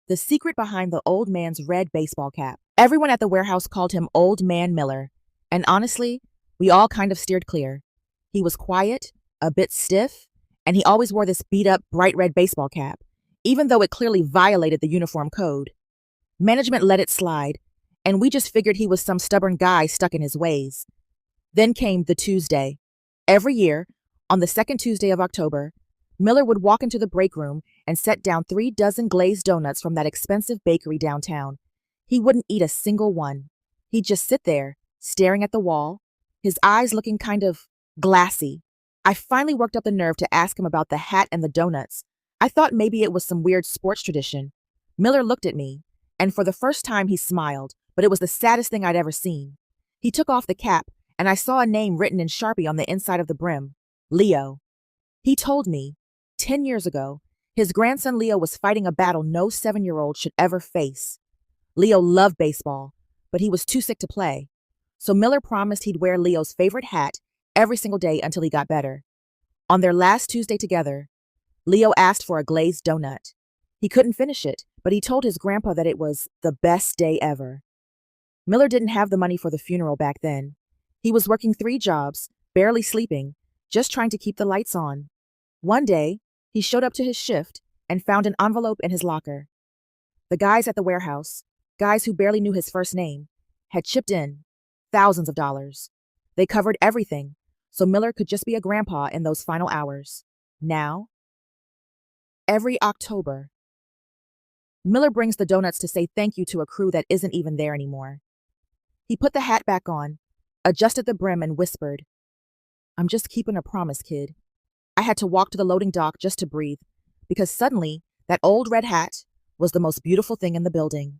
The secret behind the old man's red baseball cap. Everyone at the warehouse called him Old Man Miller, and honestly, we all kind of steered clear. He was quiet, a bit stiff, and he always wore this beat up, bright red baseball cap, even though it clearly violated the uniform code. Management let it slide, and we just figured he was some stubborn guy stuck in his ways. Then came the Tuesday. Every year, on the second Tuesday of October, Miller would walk into the break room and set down 3 dozen glazed donuts from that expensive bakery downtown. He wouldn't eat a single one. He'd just sit there, staring at the wall, his eyes looking kind of glassy. I finally worked up the nerve to ask him about the hat and the donuts. I thought maybe it was some weird sports tradition. Miller looked at me, and for the first time he smiled, but it was the saddest thing I'd ever seen. He took off the cap, and I saw a name written in Sharpie on the inside of the brim. Leo. He told me, 10 years ago, his grandson Leo was fighting a battle no 7-year-old should ever face. Leo loved baseball, but he was too sick to play. So Miller promised he'd wear Leo's favorite hat every single day until he got better. On their last Tuesday together, Leo asked for a glazed donut. He couldn't finish it, but he told his grandpa that it was the best day ever. Miller didn't have the money for the funeral back then. He was working 3 jobs, barely sleeping, just trying to keep the lights on. One day, he showed up to his shift and found an envelope in his locker. The guys at the warehouse, guys who barely knew his first name, had chipped in thousands of dollars. They covered everything, so Miller could just be a grandpa in those final hours. Now, every October, Miller brings the donuts to say thank you to a crew that isn't even there anymore. He put the hat back on, adjusted the brim, and whispered, "I'm just keeping a promise, kid." I had to walk to the loading dock just to breathe, because suddenly, that old red hat was the most beautiful thing in the building.